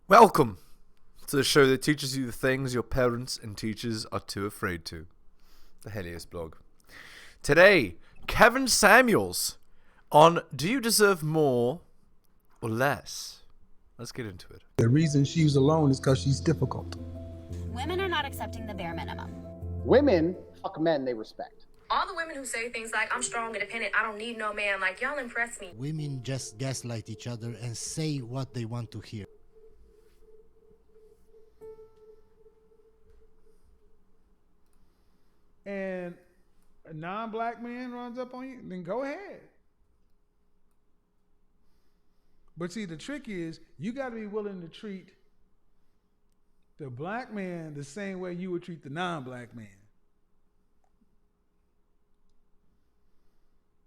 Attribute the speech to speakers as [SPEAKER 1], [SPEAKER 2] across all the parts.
[SPEAKER 1] Welcome to the show that teaches you the things your parents and teachers are too afraid to. The heliosblog. Today, Kevin Samuels on Do You Deserve More or Less? Let's get into it.
[SPEAKER 2] The reason she's alone is because she's difficult.
[SPEAKER 3] Women are not accepting the bare minimum.
[SPEAKER 4] Women fuck men they respect.
[SPEAKER 5] All the women who say things like, I'm strong, independent, I don't need no man, like, y'all impress me.
[SPEAKER 6] Women just gaslight each other and say what they want to hear.
[SPEAKER 7] And a non-black man runs up on you, then go ahead. But see, the trick is you got to be willing to treat the black man the same way you would treat the non-black man.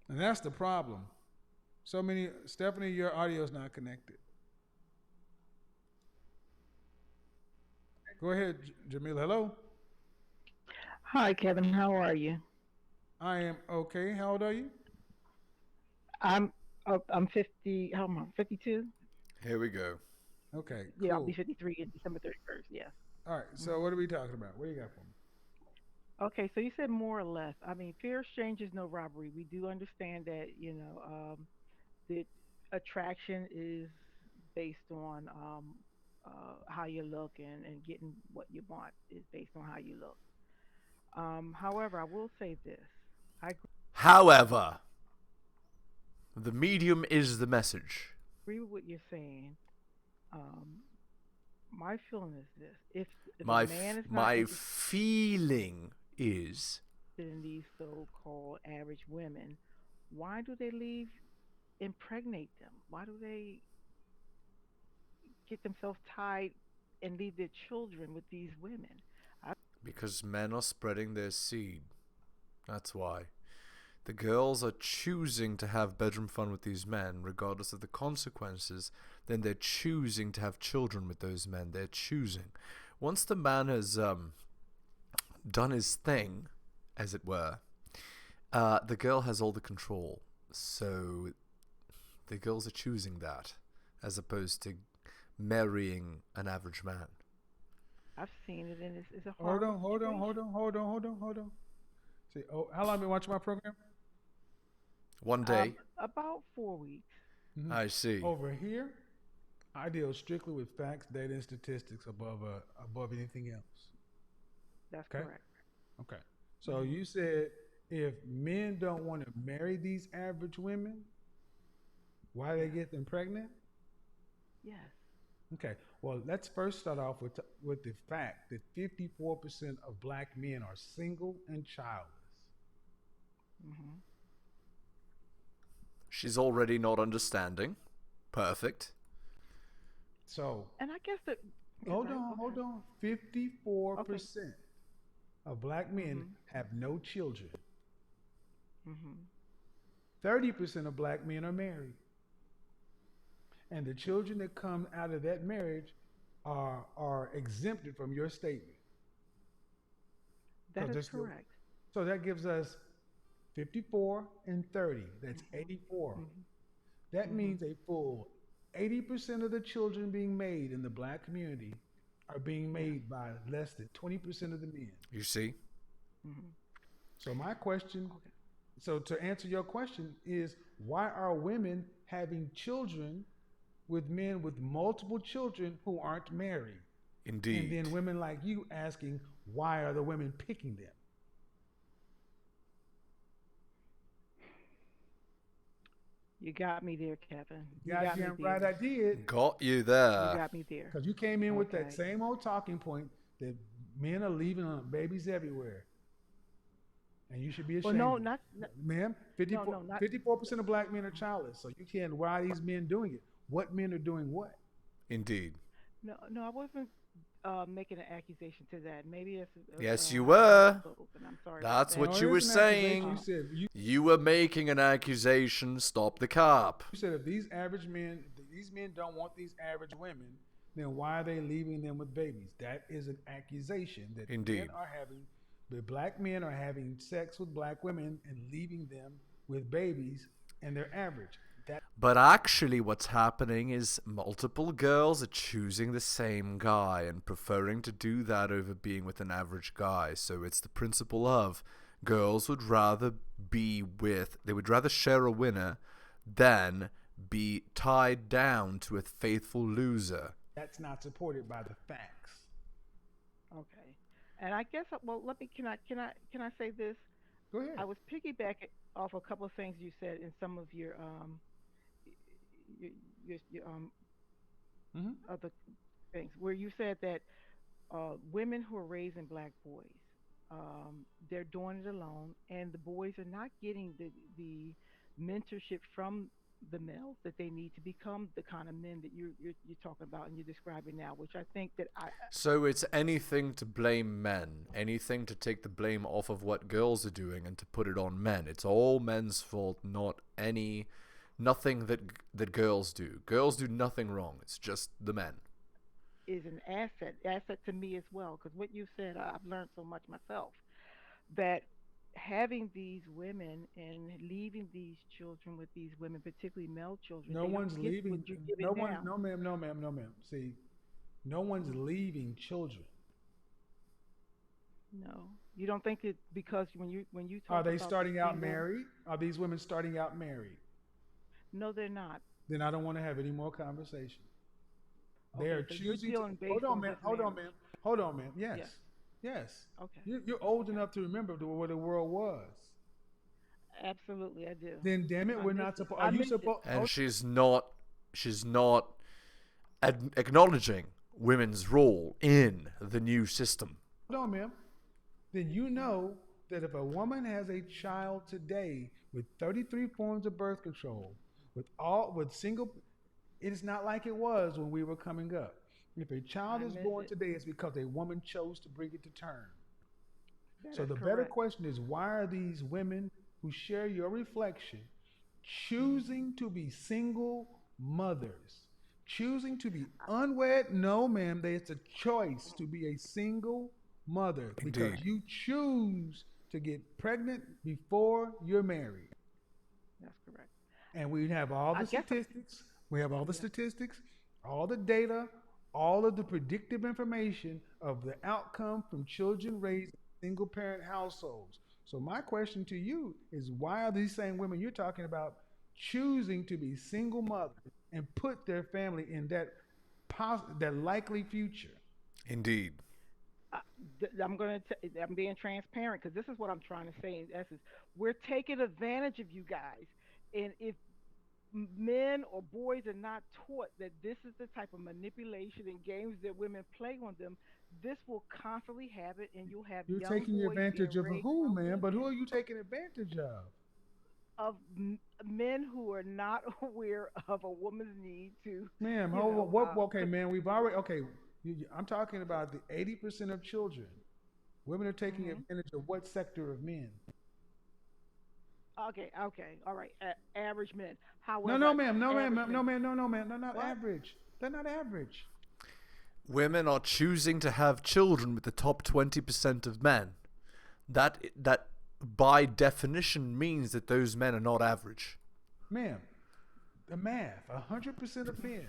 [SPEAKER 7] And that's the problem. Stephanie, your audio is not connected. Go ahead, Jamila. Hello?
[SPEAKER 8] Hi, Kevin. How are you?
[SPEAKER 7] I am okay. How old are you?
[SPEAKER 8] I'm 50. How am I? 52.
[SPEAKER 1] Here we go.
[SPEAKER 7] Okay.
[SPEAKER 8] Yeah, I'll
[SPEAKER 7] cool.
[SPEAKER 8] be 53 on December 31st. Yes.
[SPEAKER 7] All right. So what are we talking about? What do you got for me?
[SPEAKER 8] Okay, so you said more or less. I mean, fear strangers, no robbery. We do understand that, the attraction is based on how you look, and getting what you want is based on how you look. However, I will say this. I
[SPEAKER 1] However, the medium is the message.
[SPEAKER 8] agree with what you're saying. My feeling is this: if
[SPEAKER 1] My
[SPEAKER 8] a man is not
[SPEAKER 1] my
[SPEAKER 8] interested
[SPEAKER 1] feeling is
[SPEAKER 8] in these so-called average women, why do they leave, impregnate them? Why do they get themselves tied and leave their children with these women?
[SPEAKER 1] because men are spreading their seed. That's why. The girls are choosing to have bedroom fun with these men, regardless of the consequences. Then they're choosing to have children with those men. They're choosing. Once the man has done his thing, as it were, the girl has all the control. So the girls are choosing that, as opposed to marrying an average man.
[SPEAKER 8] I've seen it, and it's a
[SPEAKER 7] Hold
[SPEAKER 8] horrible
[SPEAKER 7] on. See, how long have you been watching my program?
[SPEAKER 1] One day.
[SPEAKER 8] About 4 weeks.
[SPEAKER 1] I see.
[SPEAKER 7] Over here, I deal strictly with facts, data, and statistics above anything else.
[SPEAKER 8] That's
[SPEAKER 7] Okay.
[SPEAKER 8] correct.
[SPEAKER 7] Okay. So you said if men don't want to marry these average women, why they get them pregnant?
[SPEAKER 8] Yes.
[SPEAKER 7] Okay. Well, let's first start off with the fact that 54% of black men are single and childless.
[SPEAKER 8] Hmm.
[SPEAKER 1] She's already not understanding. Perfect.
[SPEAKER 7] So
[SPEAKER 8] And I guess that.
[SPEAKER 7] hold
[SPEAKER 8] Okay.
[SPEAKER 7] on. 54% of black men have no children.
[SPEAKER 8] Hmm.
[SPEAKER 7] 30% of black men are married. And the children that come out of that marriage are exempted from your statement.
[SPEAKER 8] That
[SPEAKER 7] So
[SPEAKER 8] is
[SPEAKER 7] just the-
[SPEAKER 8] correct.
[SPEAKER 7] So that gives us 54 and 30. That's 84. That means a full 80% of the children being made in the black community are being made by less than 20% of the men.
[SPEAKER 1] You see?
[SPEAKER 7] So my question, so to answer your question is, why are women having children with men with multiple children who aren't married?
[SPEAKER 1] Indeed.
[SPEAKER 7] And then women like you asking, why are the women picking them?
[SPEAKER 8] You got me there, Kevin. You
[SPEAKER 7] Goddamn
[SPEAKER 8] got me
[SPEAKER 7] right
[SPEAKER 8] there.
[SPEAKER 7] I did.
[SPEAKER 1] Got you
[SPEAKER 8] You
[SPEAKER 1] there.
[SPEAKER 8] got me there.
[SPEAKER 7] Because you came in with that
[SPEAKER 8] Okay.
[SPEAKER 7] same old talking point that men are leaving babies everywhere. And you should be
[SPEAKER 8] Well,
[SPEAKER 7] ashamed.
[SPEAKER 8] no, not.
[SPEAKER 7] Ma'am, 54,
[SPEAKER 8] No, not.
[SPEAKER 7] 54% of black men are childless. So you can't, why are these men doing it? What men are doing what?
[SPEAKER 1] Indeed.
[SPEAKER 8] No, I wasn't making an accusation to that. Maybe it's.
[SPEAKER 1] Yes, you were.
[SPEAKER 8] And I'm sorry.
[SPEAKER 1] That's
[SPEAKER 8] about
[SPEAKER 1] what
[SPEAKER 8] that.
[SPEAKER 1] you
[SPEAKER 7] it
[SPEAKER 1] were
[SPEAKER 7] is an accusation.
[SPEAKER 1] saying.
[SPEAKER 7] You said,
[SPEAKER 1] You were making an accusation. Stop the cop.
[SPEAKER 7] you said if these men don't want these average women, then why are they leaving them with babies? That is an accusation that
[SPEAKER 1] Indeed.
[SPEAKER 7] black men are having sex with black women and leaving them with babies, and they're average.
[SPEAKER 1] But actually, what's happening is multiple girls are choosing the same guy and preferring to do that over being with an average guy. So it's the principle of girls would rather they would rather share a winner than be tied down to a faithful loser.
[SPEAKER 7] That's not supported by the facts.
[SPEAKER 8] Okay. And I guess well, let me can I say this?
[SPEAKER 7] Go ahead.
[SPEAKER 8] I was piggybacking off a couple of things you said in some of your
[SPEAKER 7] Hmm.
[SPEAKER 8] other things where you said that women who are raising black boys, they're doing it alone, and the boys are not getting the mentorship from the males that they need to become the kind of men that you're talking about and you're describing now, which I think that
[SPEAKER 1] So it's anything to blame men, anything to take the blame off of what girls are doing and to put it on men. It's all men's fault, nothing that girls do. Girls do nothing wrong. It's just the men.
[SPEAKER 8] is an asset to me as well. Because what you said, I've learned so much myself that having these women and leaving these children with these women, particularly male children,
[SPEAKER 7] No
[SPEAKER 8] they
[SPEAKER 7] one's
[SPEAKER 8] don't get
[SPEAKER 7] leaving.
[SPEAKER 8] what you're giving
[SPEAKER 7] No one.
[SPEAKER 8] now.
[SPEAKER 7] No, ma'am. No, ma'am. No, ma'am. See, no one's leaving children.
[SPEAKER 8] No, you don't think it because when you
[SPEAKER 7] Are
[SPEAKER 8] talk
[SPEAKER 7] they
[SPEAKER 8] about the
[SPEAKER 7] starting out
[SPEAKER 8] single,
[SPEAKER 7] married? Are these women starting out married?
[SPEAKER 8] no, they're not.
[SPEAKER 7] Then I don't want to have any more conversation. They are
[SPEAKER 8] Okay, so you're
[SPEAKER 7] choosing to.
[SPEAKER 8] dealing
[SPEAKER 7] Hold
[SPEAKER 8] based
[SPEAKER 7] on,
[SPEAKER 8] on
[SPEAKER 7] ma'am.
[SPEAKER 8] just
[SPEAKER 7] Hold on,
[SPEAKER 8] marriage.
[SPEAKER 7] ma'am. Hold on, ma'am. Yes.
[SPEAKER 8] Yeah.
[SPEAKER 7] Yes.
[SPEAKER 8] Okay.
[SPEAKER 7] You're old
[SPEAKER 8] Okay.
[SPEAKER 7] enough to remember where the world was.
[SPEAKER 8] Absolutely, I do.
[SPEAKER 7] Then, damn it,
[SPEAKER 8] I
[SPEAKER 7] we're
[SPEAKER 8] miss
[SPEAKER 7] not
[SPEAKER 8] it.
[SPEAKER 7] supposed. Are
[SPEAKER 8] I
[SPEAKER 7] you
[SPEAKER 8] miss it.
[SPEAKER 7] supposed?
[SPEAKER 1] And she's not acknowledging women's role in the new system.
[SPEAKER 7] Hold on, ma'am. Then you know that if a woman has a child today with 33 forms of birth control, with single, it is not like it was when we were coming up. If a child
[SPEAKER 8] I
[SPEAKER 7] is
[SPEAKER 8] miss
[SPEAKER 7] born
[SPEAKER 8] it.
[SPEAKER 7] today, it's because a woman chose to bring it to term.
[SPEAKER 8] That
[SPEAKER 7] So
[SPEAKER 8] is
[SPEAKER 7] the better
[SPEAKER 8] correct.
[SPEAKER 7] question is, why are these women who share your reflection
[SPEAKER 8] Hmm.
[SPEAKER 7] choosing to be single mothers? Choosing to be unwed? No, ma'am. It's a choice to be a single mother because
[SPEAKER 1] Indeed.
[SPEAKER 7] you choose to get pregnant before you're married.
[SPEAKER 8] That's correct.
[SPEAKER 7] And we have all
[SPEAKER 8] I
[SPEAKER 7] the
[SPEAKER 8] guess.
[SPEAKER 7] statistics. We have all the
[SPEAKER 8] Yeah.
[SPEAKER 7] statistics, all the data, all of the predictive information of the outcome from children raised in single parent households. So my question to you is, why are these same women you're talking about choosing to be single mothers and put their family in that likely future?
[SPEAKER 1] Indeed.
[SPEAKER 8] I, I'm being transparent because this is what I'm trying to say in essence. We're taking advantage of you guys, and if men or boys are not taught that this is the type of manipulation and games that women play on them, this will constantly happen, and you'll have
[SPEAKER 7] You're
[SPEAKER 8] young
[SPEAKER 7] taking
[SPEAKER 8] boys being
[SPEAKER 7] advantage of
[SPEAKER 8] raised
[SPEAKER 7] who,
[SPEAKER 8] by
[SPEAKER 7] man? But who
[SPEAKER 8] women
[SPEAKER 7] are you taking advantage of?
[SPEAKER 8] of men who are not aware of a woman's need to,
[SPEAKER 7] Ma'am,
[SPEAKER 8] you
[SPEAKER 7] hold on.
[SPEAKER 8] know,
[SPEAKER 7] Okay, man, we've already, okay, I'm talking about the 80% of children. Women are taking
[SPEAKER 8] hmm
[SPEAKER 7] advantage of what sector of men?
[SPEAKER 8] okay, okay, all right, average men.
[SPEAKER 7] No,
[SPEAKER 8] However,
[SPEAKER 7] no, ma'am, no, ma'am,
[SPEAKER 8] average
[SPEAKER 7] no,
[SPEAKER 8] men.
[SPEAKER 7] no, ma'am, no, no, ma'am. They're not
[SPEAKER 8] What?
[SPEAKER 7] average. They're not average.
[SPEAKER 1] Women are choosing to have children with the top 20% of men. That by definition means that those men are not average.
[SPEAKER 7] Ma'am, the math, 100% of men,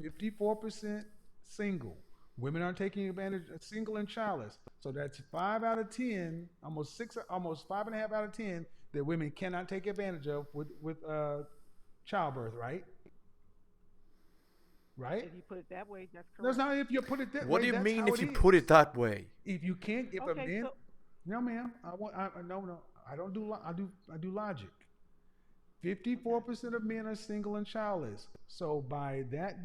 [SPEAKER 7] 54% single. Women aren't taking advantage of single and childless. So that's 5 out of 10, almost 6, almost 5.5 out of 10 that women cannot take advantage of with childbirth, right? Right?
[SPEAKER 8] If you put it that way, that's
[SPEAKER 7] That's
[SPEAKER 8] correct.
[SPEAKER 7] not if you put it that
[SPEAKER 1] What
[SPEAKER 7] way.
[SPEAKER 1] do you
[SPEAKER 7] That's
[SPEAKER 1] mean
[SPEAKER 7] how
[SPEAKER 1] if
[SPEAKER 7] it
[SPEAKER 1] you put
[SPEAKER 7] is.
[SPEAKER 1] it that way?
[SPEAKER 7] If you can't, if a
[SPEAKER 8] Okay,
[SPEAKER 7] man,
[SPEAKER 8] so
[SPEAKER 7] no, ma'am, no, no, I don't do, I do logic.
[SPEAKER 8] okay,
[SPEAKER 7] 54% of men are single and childless. So by that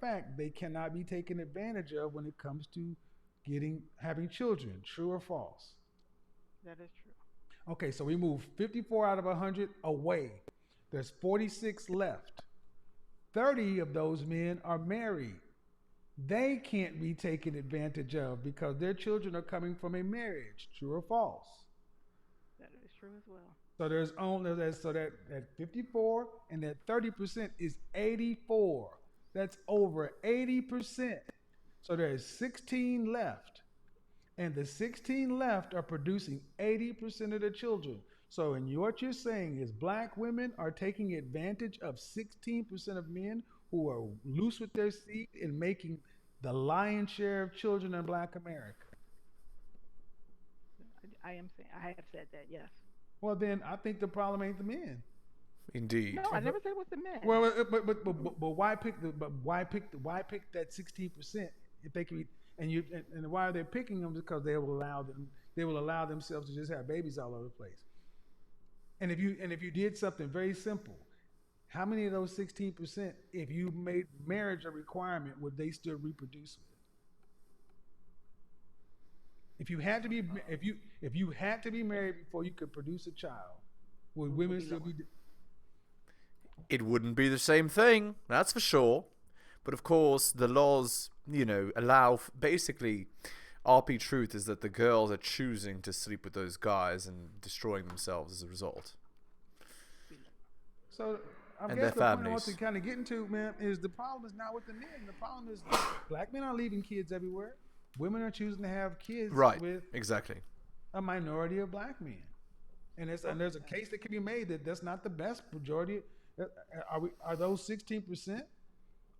[SPEAKER 7] fact, they cannot be taken advantage of when it comes to having children. True or false?
[SPEAKER 8] that is true.
[SPEAKER 7] Okay, so we move 54 out of 100 away. There's 46 left. 30 of those men are married. They can't be taken advantage of because their children are coming from a marriage. True or false?
[SPEAKER 8] That is true as well.
[SPEAKER 7] So there's only so that 54 and that 30% is 84. That's over 80%. So there's 16 left. And the 16 left are producing 80% of the children. So, what you're saying is black women are taking advantage of 16% of men who are loose with their seed and making the lion's share of children in black America.
[SPEAKER 8] I am saying I have said that. Yes.
[SPEAKER 7] Well, then I think the problem ain't the men.
[SPEAKER 1] Indeed.
[SPEAKER 8] No, I never said it was the men.
[SPEAKER 7] Well, but why pick that 16% if they can be, and why are they picking them? Because they will allow themselves to just have babies all over the place. And if you did something very simple, how many of those 16%, if you made marriage a requirement, would they still reproduce with? If you had to be married before you could produce a child, would women still be?
[SPEAKER 1] It wouldn't be the same thing, that's for sure. But of course, the laws, allow basically. RP truth is that the girls are choosing to sleep with those guys and destroying themselves as a result.
[SPEAKER 7] So I
[SPEAKER 1] And
[SPEAKER 7] guess
[SPEAKER 1] their
[SPEAKER 7] the point I want
[SPEAKER 1] families.
[SPEAKER 7] to kind of get into, man, is the problem is not with the men. The problem is black men are leaving kids everywhere. Women are choosing to have kids
[SPEAKER 1] Right,
[SPEAKER 7] with
[SPEAKER 1] exactly.
[SPEAKER 7] a minority of black men, and there's a case that can be made that that's not the best majority. Are those 16%?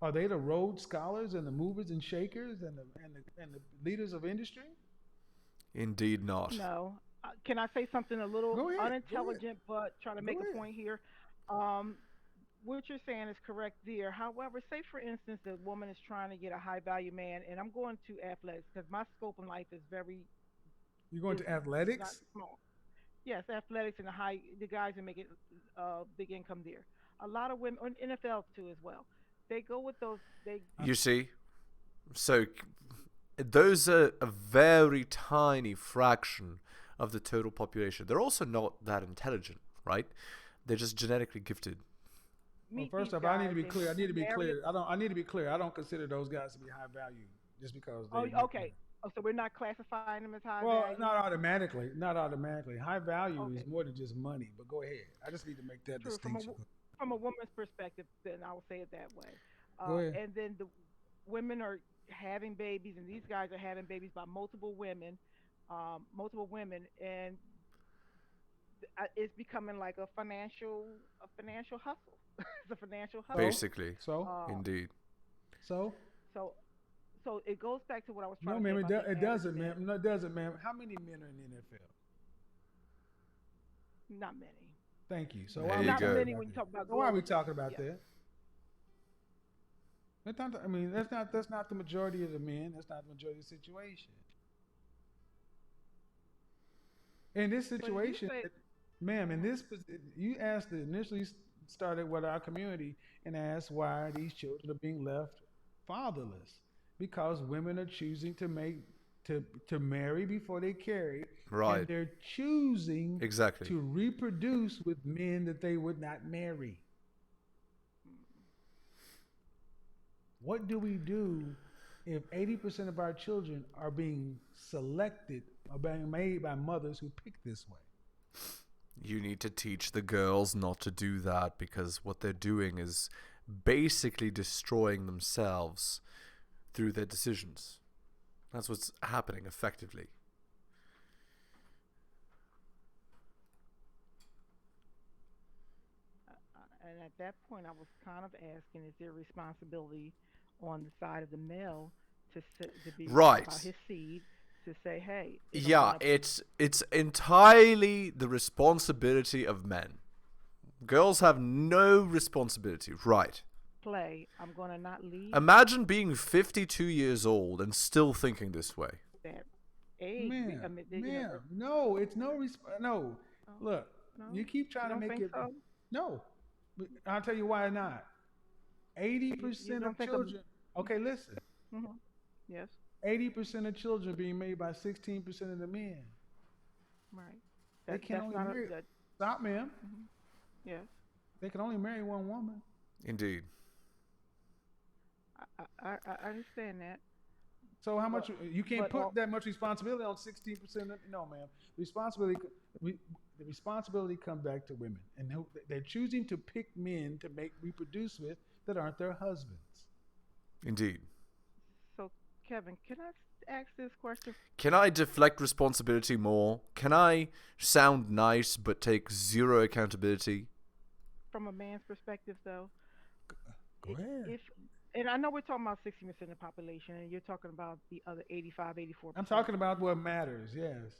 [SPEAKER 7] Are they the Rhodes scholars and the movers and shakers and the leaders of industry?
[SPEAKER 1] Indeed not.
[SPEAKER 8] No. Can I say something a little
[SPEAKER 7] Go ahead.
[SPEAKER 8] unintelligent, but try to make
[SPEAKER 7] Go
[SPEAKER 8] a
[SPEAKER 7] ahead.
[SPEAKER 8] point here? Um, what you're saying is correct there. However, say for instance, the woman is trying to get a high value man, and I'm going to athletics because my scope in life is very
[SPEAKER 7] You're going to
[SPEAKER 8] is not
[SPEAKER 7] athletics?
[SPEAKER 8] small. Yes, athletics and the guys are making big income there. A lot of women, on NFL too as well. They go with those. They
[SPEAKER 1] You see? So those are a very tiny fraction of the total population. They're also not that intelligent, right? They're just genetically gifted.
[SPEAKER 7] Well,
[SPEAKER 8] meet
[SPEAKER 7] first
[SPEAKER 8] these
[SPEAKER 7] off, I need to
[SPEAKER 8] guys
[SPEAKER 7] be
[SPEAKER 8] and
[SPEAKER 7] clear. I need to be
[SPEAKER 8] marry.
[SPEAKER 7] clear. I need to be clear. I don't consider those guys to be high value just because they
[SPEAKER 8] Oh,
[SPEAKER 7] make
[SPEAKER 8] okay. Oh, so we're not classifying them as high
[SPEAKER 7] well,
[SPEAKER 8] value.
[SPEAKER 7] not automatically. Not automatically. High value is
[SPEAKER 8] Okay,
[SPEAKER 7] more than just money. But go ahead. I just need to make that
[SPEAKER 8] true.
[SPEAKER 7] distinction.
[SPEAKER 8] From a woman's perspective, then I will say it that way.
[SPEAKER 7] Go ahead.
[SPEAKER 8] And then the women are having babies, and these guys are having babies by multiple women, and it's becoming like a financial hustle. It's a financial hustle.
[SPEAKER 1] Basically.
[SPEAKER 7] So,
[SPEAKER 8] Uh,
[SPEAKER 1] Indeed.
[SPEAKER 7] so
[SPEAKER 8] so so it goes back to what I was
[SPEAKER 7] no,
[SPEAKER 8] trying to say
[SPEAKER 7] ma'am.
[SPEAKER 8] about the
[SPEAKER 7] It
[SPEAKER 8] average
[SPEAKER 7] doesn't,
[SPEAKER 8] man.
[SPEAKER 7] ma'am. No, it doesn't, ma'am. How many men are in the NFL?
[SPEAKER 8] Not many.
[SPEAKER 7] Thank you. So
[SPEAKER 1] There
[SPEAKER 7] why are
[SPEAKER 1] you
[SPEAKER 7] we
[SPEAKER 8] Not
[SPEAKER 1] go.
[SPEAKER 7] talking
[SPEAKER 8] many
[SPEAKER 7] about
[SPEAKER 8] when you
[SPEAKER 7] that?
[SPEAKER 8] talk about
[SPEAKER 7] So why are we
[SPEAKER 8] globally.
[SPEAKER 7] talking about
[SPEAKER 8] Yeah.
[SPEAKER 7] that? I mean, that's not the majority of the men. That's not the majority of the situation. In this
[SPEAKER 8] But if you
[SPEAKER 7] situation,
[SPEAKER 8] say,
[SPEAKER 7] ma'am,
[SPEAKER 8] uh
[SPEAKER 7] you asked initially started with our community and asked why these children are being left fatherless because women are choosing to marry before they carry, and
[SPEAKER 1] Right.
[SPEAKER 7] they're choosing
[SPEAKER 1] Exactly.
[SPEAKER 7] to reproduce with men that they would not marry. What do we do if 80% of our children are being selected or being made by mothers who pick this way?
[SPEAKER 1] You need to teach the girls not to do that because what they're doing is basically destroying themselves through their decisions. That's what's happening effectively.
[SPEAKER 8] and at that point, I was kind of asking, is there responsibility on the side of the male to be about
[SPEAKER 1] Right.
[SPEAKER 8] his seed to say, hey, if I'm
[SPEAKER 1] Yeah,
[SPEAKER 8] gonna
[SPEAKER 1] it's entirely the responsibility of men. Girls have no responsibility. Right.
[SPEAKER 8] play, I'm gonna not leave
[SPEAKER 1] Imagine being 52 years old and still thinking this way.
[SPEAKER 8] that age. I
[SPEAKER 7] Ma'am,
[SPEAKER 8] mean,
[SPEAKER 7] ma'am, no, it's no.
[SPEAKER 8] no,
[SPEAKER 7] Look,
[SPEAKER 8] no,
[SPEAKER 7] you keep
[SPEAKER 8] you
[SPEAKER 7] trying to
[SPEAKER 8] don't
[SPEAKER 7] make
[SPEAKER 8] think
[SPEAKER 7] it.
[SPEAKER 8] so?
[SPEAKER 7] No, I'll tell you why not. Eighty
[SPEAKER 8] You
[SPEAKER 7] percent
[SPEAKER 8] don't
[SPEAKER 7] of
[SPEAKER 8] think of
[SPEAKER 7] children. Okay, listen.
[SPEAKER 8] hmm yes,
[SPEAKER 7] 80% of children being made by 16% of the men.
[SPEAKER 8] right.
[SPEAKER 7] They
[SPEAKER 8] That
[SPEAKER 7] can
[SPEAKER 8] that's
[SPEAKER 7] only
[SPEAKER 8] not a
[SPEAKER 7] marry.
[SPEAKER 8] that.
[SPEAKER 7] Stop, ma'am.
[SPEAKER 8] hmm Yes,
[SPEAKER 7] They can only marry one woman.
[SPEAKER 1] Indeed.
[SPEAKER 8] I understand that,
[SPEAKER 7] So how much
[SPEAKER 8] but
[SPEAKER 7] you can't
[SPEAKER 8] but
[SPEAKER 7] put
[SPEAKER 8] all
[SPEAKER 7] that much responsibility on 16%? No, ma'am. Responsibility, the responsibility comes back to women, and they're choosing to pick men to reproduce with that aren't their husbands.
[SPEAKER 1] Indeed.
[SPEAKER 8] so Kevin, can I ask this question
[SPEAKER 1] Can I deflect responsibility more? Can I sound nice but take zero accountability?
[SPEAKER 8] from a man's perspective, though?
[SPEAKER 7] Go ahead.
[SPEAKER 8] If and I know we're talking about 60% of the population, and you're talking about the other 85, 84%.
[SPEAKER 7] I'm talking about what matters. Yes.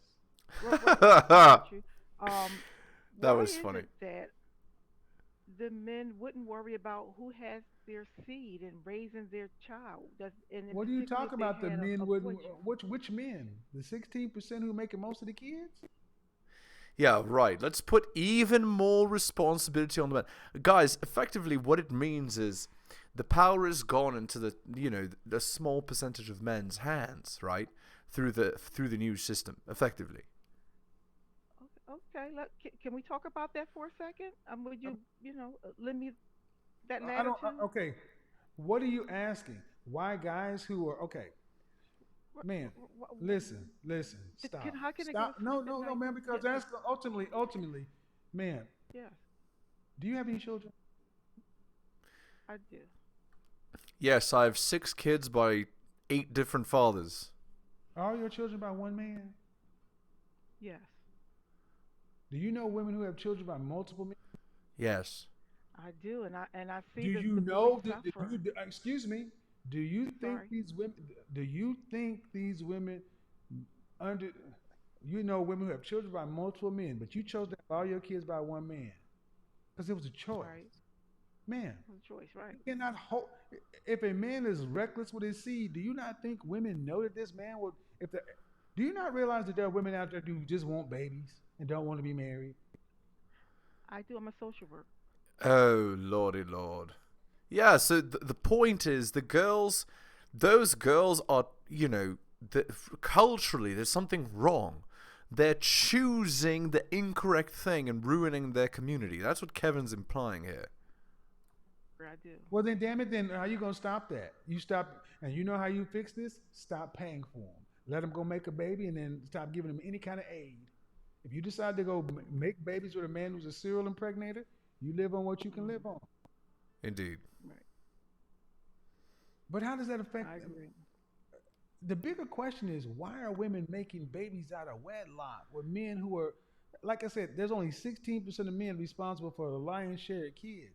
[SPEAKER 8] I got you. Um,
[SPEAKER 1] That
[SPEAKER 8] why
[SPEAKER 1] was
[SPEAKER 8] is
[SPEAKER 1] funny.
[SPEAKER 8] it that the men wouldn't worry about who has their seed and raising their child? And in
[SPEAKER 7] What do you
[SPEAKER 8] particular,
[SPEAKER 7] talk
[SPEAKER 8] if they
[SPEAKER 7] about? The
[SPEAKER 8] had
[SPEAKER 7] men
[SPEAKER 8] a
[SPEAKER 7] wouldn't.
[SPEAKER 8] butcher.
[SPEAKER 7] Which men? The 16% who making most of the kids?
[SPEAKER 1] Yeah, right. Let's put even more responsibility on the men. Guys, effectively what it means is the power is gone into the small percentage of men's hands, right? Through the new system, effectively.
[SPEAKER 8] Okay, can we talk about that for a second? Would you, lend me that
[SPEAKER 7] I don't.
[SPEAKER 8] latitude?
[SPEAKER 7] Okay. What are you asking? Why guys who are okay? Man, listen, stop,
[SPEAKER 8] How can it go
[SPEAKER 7] stop. No,
[SPEAKER 8] sleep at
[SPEAKER 7] no, no,
[SPEAKER 8] night?
[SPEAKER 7] man. Because
[SPEAKER 8] Yeah,
[SPEAKER 7] that's ultimately, man.
[SPEAKER 8] yes,
[SPEAKER 7] Do you have any children?
[SPEAKER 8] I do.
[SPEAKER 1] Yes, I have 6 kids by 8 different fathers.
[SPEAKER 7] Are all your children by one man?
[SPEAKER 8] Yes,
[SPEAKER 7] Do you know women who have children by multiple men?
[SPEAKER 1] Yes.
[SPEAKER 8] I do, and I
[SPEAKER 7] Do
[SPEAKER 8] see
[SPEAKER 7] you
[SPEAKER 8] the
[SPEAKER 7] know?
[SPEAKER 8] boys suffer.
[SPEAKER 7] Excuse me. Do you think
[SPEAKER 8] Sorry.
[SPEAKER 7] these women? Do you think these women under? You know, women who have children by multiple men, but you chose to have all your kids by one man because it was a choice.
[SPEAKER 8] Right,
[SPEAKER 7] Man,
[SPEAKER 8] no choice. Right.
[SPEAKER 7] you cannot hold. If a man is reckless with his seed, do you not think women know that this man will? Do you not realize that there are women out there who just want babies and don't want to be married?
[SPEAKER 8] I do. I'm a social worker.
[SPEAKER 1] Oh, lordy lord. Yeah, so the point is those girls are, culturally there's something wrong. They're choosing the incorrect thing and ruining their community. That's what Kevin's implying here.
[SPEAKER 8] I do.
[SPEAKER 7] Well, then, damn it, then how you gonna stop that? You stop, and you know how you fix this? Stop paying for them. Let them go make a baby, and then stop giving them any kind of aid. If you decide to go make babies with a man who's a serial impregnator, you live on what you can live on.
[SPEAKER 1] Indeed.
[SPEAKER 8] Right.
[SPEAKER 7] But how does that affect?
[SPEAKER 8] I agree.
[SPEAKER 7] The bigger question is, why are women making babies out of wedlock with men who are, like I said, there's only 16% of men responsible for the lion's share of kids.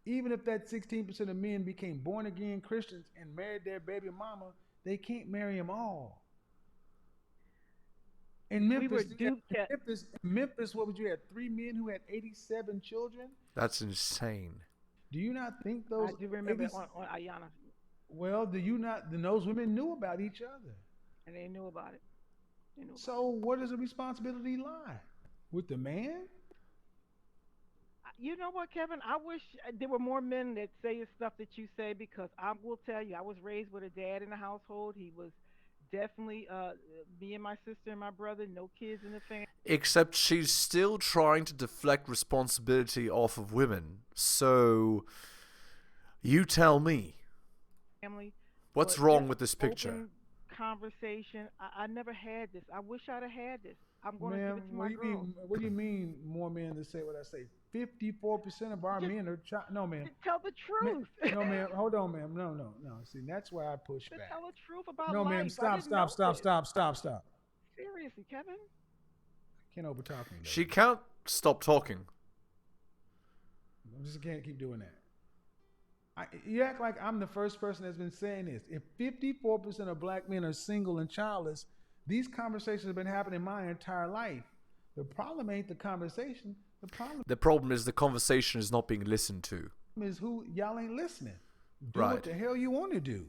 [SPEAKER 7] Even if that 16% of men became born again Christians and married their baby mama, they can't marry them all. In
[SPEAKER 8] We were
[SPEAKER 7] Memphis,
[SPEAKER 8] duped.
[SPEAKER 7] Memphis, what would you have? 3 men who had 87 children.
[SPEAKER 1] That's insane.
[SPEAKER 7] Do you not think
[SPEAKER 8] I
[SPEAKER 7] those?
[SPEAKER 8] do remember
[SPEAKER 7] 80
[SPEAKER 8] on Ayana,
[SPEAKER 7] Well, do you not? Then those women knew about each other.
[SPEAKER 8] and they knew about it. They knew about
[SPEAKER 7] So where does the responsibility lie? With the man?
[SPEAKER 8] it. You know what, Kevin? I wish there were more men that say the stuff that you say, because I will tell you, I was raised with a dad in the household. He was definitely me and my sister and my brother, no kids in the
[SPEAKER 1] Except she's still trying to deflect responsibility off of women. So, you tell me.
[SPEAKER 8] family.
[SPEAKER 1] What's
[SPEAKER 8] But
[SPEAKER 1] wrong
[SPEAKER 8] just
[SPEAKER 1] with this picture?
[SPEAKER 8] open conversation. I never had this. I wish I'd have had this. I'm going to give
[SPEAKER 7] Man,
[SPEAKER 8] it to
[SPEAKER 7] what
[SPEAKER 8] my
[SPEAKER 7] do you
[SPEAKER 8] girls.
[SPEAKER 7] mean? What do you mean? More men to say what I say? 54% of our
[SPEAKER 8] Just
[SPEAKER 7] men are no, man.
[SPEAKER 8] tell the truth.
[SPEAKER 7] No, ma'am. Hold on, ma'am. No. See, that's why I push
[SPEAKER 8] To
[SPEAKER 7] back.
[SPEAKER 8] tell the truth about
[SPEAKER 7] No, ma'am.
[SPEAKER 8] life. I didn't know this.
[SPEAKER 7] Stop.
[SPEAKER 8] Seriously, Kevin.
[SPEAKER 7] Can't overtalk me.
[SPEAKER 1] She
[SPEAKER 7] Lady.
[SPEAKER 1] can't stop talking.
[SPEAKER 7] I just can't keep doing that. You act like I'm the first person that's been saying this. If 54% of black men are single and childless, these conversations have been happening my entire life. The problem ain't the conversation.
[SPEAKER 1] The problem is the conversation is not being listened to.
[SPEAKER 7] Is who y'all ain't listening. Do
[SPEAKER 1] Right.
[SPEAKER 7] what the hell you want to do.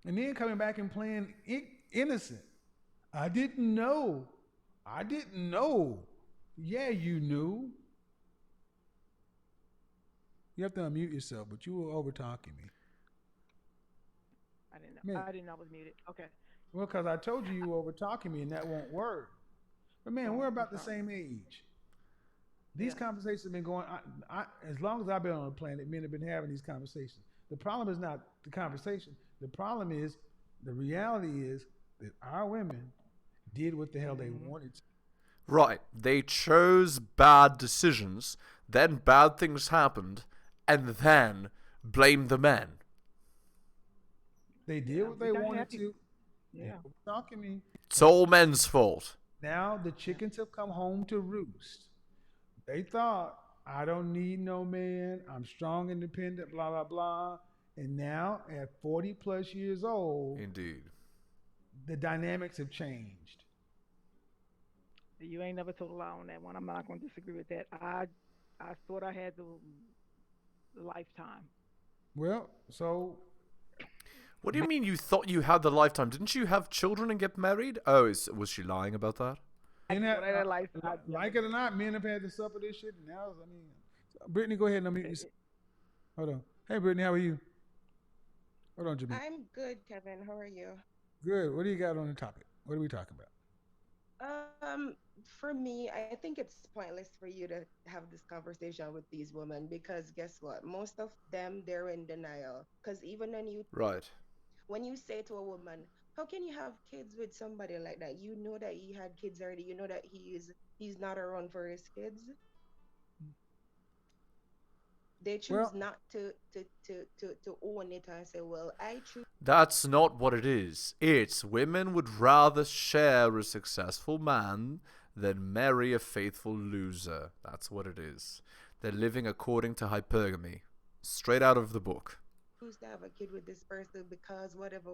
[SPEAKER 7] And then coming back and playing innocent. I didn't know. Yeah, you knew. You have to unmute yourself, but you were over talking me.
[SPEAKER 8] I didn't know.
[SPEAKER 7] Man.
[SPEAKER 8] I didn't know I was muted. Okay.
[SPEAKER 7] Well, because I told you were over talking me and that won't work. But man,
[SPEAKER 8] Oh,
[SPEAKER 7] we're
[SPEAKER 8] I'm
[SPEAKER 7] about the
[SPEAKER 8] sorry.
[SPEAKER 7] same age. These
[SPEAKER 8] Yeah.
[SPEAKER 7] conversations have been going. As long as I've been on the planet, men have been having these conversations. The problem is not the conversation. The problem is the reality is that our women did what the hell they wanted to.
[SPEAKER 1] Right. They chose bad decisions, then bad things happened, and then blamed the men.
[SPEAKER 7] They did
[SPEAKER 8] Yeah,
[SPEAKER 7] what
[SPEAKER 8] we're
[SPEAKER 7] they
[SPEAKER 8] not
[SPEAKER 7] wanted
[SPEAKER 8] happy.
[SPEAKER 7] to. Yeah,
[SPEAKER 8] Yeah.
[SPEAKER 7] talking to me.
[SPEAKER 1] It's all men's fault.
[SPEAKER 7] Now the chickens have come home to roost. They thought, I don't need no man. I'm strong, independent, blah, blah, blah. And now at 40 plus years old,
[SPEAKER 1] Indeed.
[SPEAKER 7] the dynamics have changed.
[SPEAKER 8] You ain't never told a lie on that one. I'm not going to disagree with that. I thought I had the lifetime.
[SPEAKER 7] Well, so
[SPEAKER 1] What do you mean you thought you had the lifetime? Didn't you have children and get married? Oh, was she lying about that?
[SPEAKER 8] I
[SPEAKER 7] men
[SPEAKER 8] thought I had a lifetime.
[SPEAKER 7] like it or not, men have had to suffer this shit. And now, I mean, Brittany, go ahead and unmute yourself. Hold on. Hey, Brittany, how are you? Hold on, Jimmy.
[SPEAKER 9] I'm good, Kevin. How are you?
[SPEAKER 7] Good. What do you got on the topic? What are we talking about?
[SPEAKER 9] For me, I think it's pointless for you to have this conversation with these women because guess what? Most of them they're in denial. Because even
[SPEAKER 1] Right.
[SPEAKER 9] when you say to a woman, "How can you have kids with somebody like that?" You know that he had kids already. You know that he's not around for his kids. They choose
[SPEAKER 7] Well,
[SPEAKER 9] not to own it and say, "Well, I choose."
[SPEAKER 1] That's not what it is. It's women would rather share a successful man than marry a faithful loser. That's what it is. They're living according to hypergamy. Straight out of the book.
[SPEAKER 9] Choose to have a kid with this person because whatever,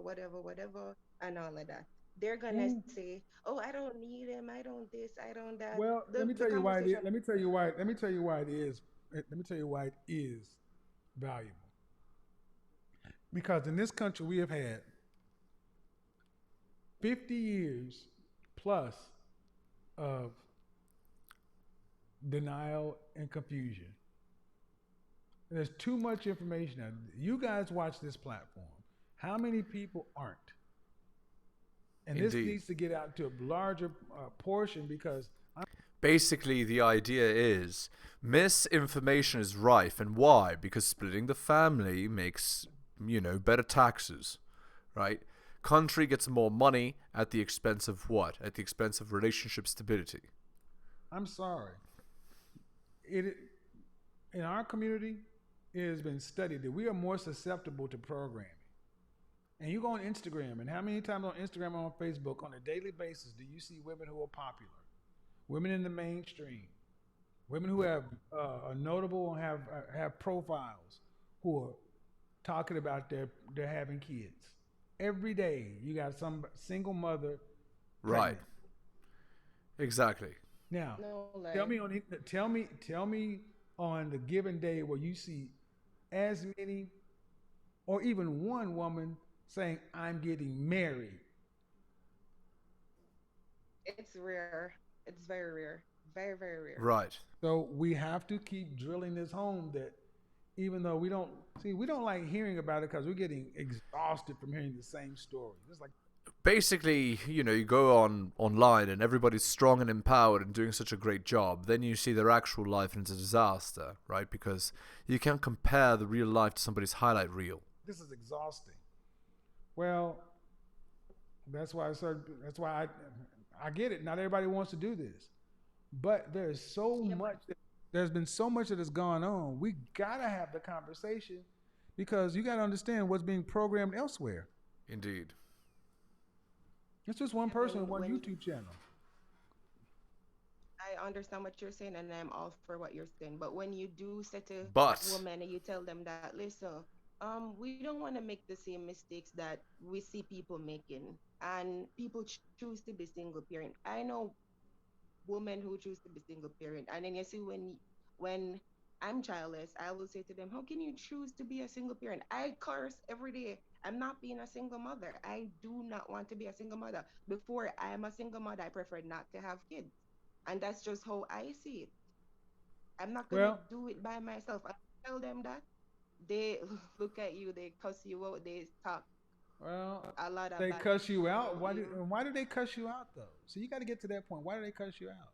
[SPEAKER 9] and all of that. They're gonna say, "Oh, I don't need him. I don't this. I don't that."
[SPEAKER 7] well, let me
[SPEAKER 9] The
[SPEAKER 7] tell you why it is.
[SPEAKER 9] conversation.
[SPEAKER 7] Let me tell you why. Let me tell you why it is. Let me tell you why it is valuable. Because in this country, we have had 50 years plus of denial and confusion. There's too much information. Now, you guys watch this platform. How many people aren't? And this
[SPEAKER 1] Indeed.
[SPEAKER 7] needs to get out to a larger portion because
[SPEAKER 1] Basically, the idea is misinformation is rife. And why? Because splitting the family makes, better taxes, right? Country gets more money at the expense of what? At the expense of relationship stability.
[SPEAKER 7] I'm sorry. It in our community, it has been studied that we are more susceptible to programming. And you go on Instagram, and how many times on Instagram and on Facebook on a daily basis do you see women who are popular, women in the mainstream, women who have are notable and have profiles, who are talking about they're having kids every day? You got some single mother,
[SPEAKER 1] Right.
[SPEAKER 7] pregnant.
[SPEAKER 1] Exactly.
[SPEAKER 7] Now,
[SPEAKER 9] No, like,
[SPEAKER 7] tell me on the given day where you see as many or even one woman saying, I'm getting married.
[SPEAKER 9] it's rare. It's very rare. Very, very rare.
[SPEAKER 1] Right.
[SPEAKER 7] So we have to keep drilling this home that even though we don't like hearing about it because we're getting exhausted from hearing the same story. It's like
[SPEAKER 1] Basically, you go online and everybody's strong and empowered and doing such a great job. Then you see their actual life and it's a disaster, right? Because you can't compare the real life to somebody's highlight reel.
[SPEAKER 7] this is exhausting. Well, that's why I get it. Not everybody wants to do this. But there's so much there's been so much that has gone on. We gotta have the conversation because you gotta understand what's being programmed elsewhere.
[SPEAKER 1] Indeed.
[SPEAKER 7] It's just one person, one
[SPEAKER 9] when
[SPEAKER 7] YouTube channel.
[SPEAKER 9] I understand what you're saying, and I'm all for what you're saying. But when you do say to
[SPEAKER 1] But
[SPEAKER 9] women and you tell them that, listen, we don't want to make the same mistakes that we see people making, and people choose to be single parent. I know women who choose to be single parent, and then you see when I'm childless, I will say to them, how can you choose to be a single parent? I curse every day. I'm not being a single mother. I do not want to be a single mother. Before I am a single mother, I prefer not to have kids. And that's just how I see it. I'm not gonna
[SPEAKER 7] Well,
[SPEAKER 9] do it by myself. I tell them that they look at you, they cuss you out, they talk
[SPEAKER 7] well,
[SPEAKER 9] a lot of
[SPEAKER 7] they
[SPEAKER 9] bad
[SPEAKER 7] cuss you out.
[SPEAKER 9] about you
[SPEAKER 7] Why do they cuss you out though? So you got to get to that point. Why do they cuss you out?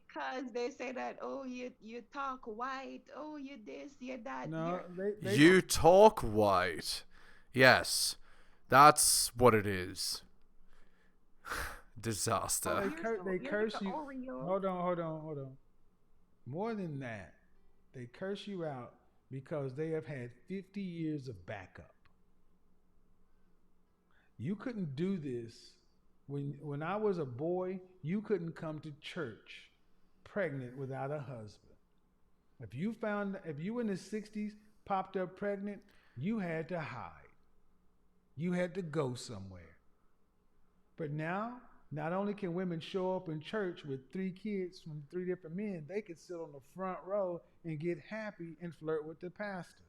[SPEAKER 9] because they say that, oh, you talk white, oh, you this, you that,
[SPEAKER 7] No,
[SPEAKER 9] you're
[SPEAKER 7] they
[SPEAKER 1] you talk white. Yes. That's what it is.
[SPEAKER 7] no,
[SPEAKER 1] Disaster.
[SPEAKER 7] they
[SPEAKER 9] you're
[SPEAKER 7] curse
[SPEAKER 9] the
[SPEAKER 7] you.
[SPEAKER 9] Oreo.
[SPEAKER 7] Hold on. More than that, they curse you out because they have had 50 years of backup. You couldn't do this when I was a boy. You couldn't come to church pregnant without a husband. If you in the 60s popped up pregnant, you had to hide. You had to go somewhere. But now, not only can women show up in church with 3 kids from 3 different men, they can sit on the front row and get happy and flirt with the pastor.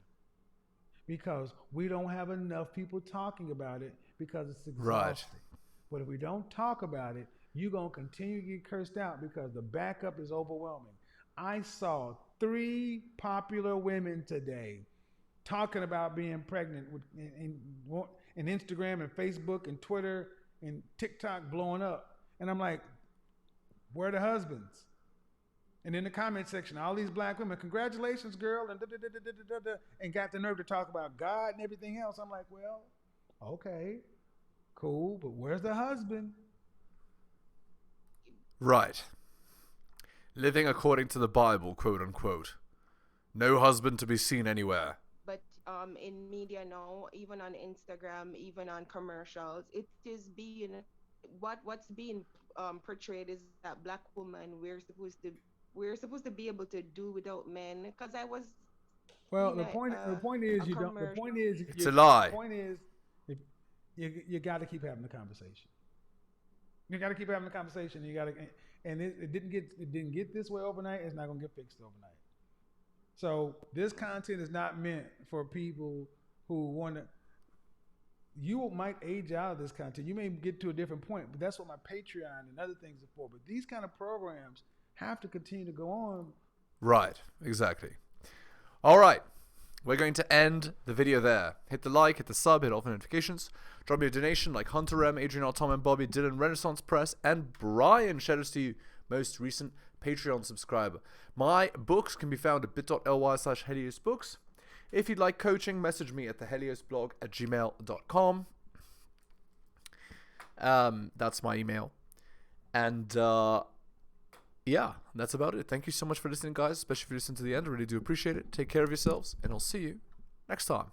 [SPEAKER 7] Because we don't have enough people talking about it because it's exhausting. Right. But if we don't talk about it, you're going to continue to get cursed out because the backup is overwhelming. I saw 3 popular women today talking about being pregnant in Instagram and Facebook and Twitter and TikTok blowing up. And I'm like, where are the husbands? And in the comment section, all these black women, congratulations, girl, and got the nerve to talk about God and everything else. I'm like, well, okay, cool, but where's the husband?
[SPEAKER 1] Right. Living according to the Bible, quote unquote. No husband to be seen anywhere.
[SPEAKER 9] But in media now, even on Instagram, even on commercials, it is being what's being portrayed is that black woman we're supposed to be able to do without men. Because I was.
[SPEAKER 7] Well, the point is you don't. The point is
[SPEAKER 1] it's a lie.
[SPEAKER 7] The point is you got to keep having the conversation. You got to keep having the conversation. You got to, and it didn't get this way overnight. It's not gonna get fixed overnight. So this content is not meant for people who want to. You might age out of this content. You may get to a different point, but that's what my Patreon and other things are for. But these kind of programs have to continue to go on.
[SPEAKER 1] Right, exactly. All right, we're going to end the video there. Hit the like, hit the sub, hit all the notifications. Drop me a donation like Hunter M, Adrian R. Tom and Bobby, Dylan, Renaissance Press, and Brian. Shout out to you, most recent Patreon subscriber. My books can be found at bit.ly/heliosbooks. If you'd like coaching, message me at theheliosblog@gmail.com. That's my email. And yeah, that's about it. Thank you so much for listening, guys, especially if you listen to the end. I really do appreciate it. Take care of yourselves, and I'll see you next time.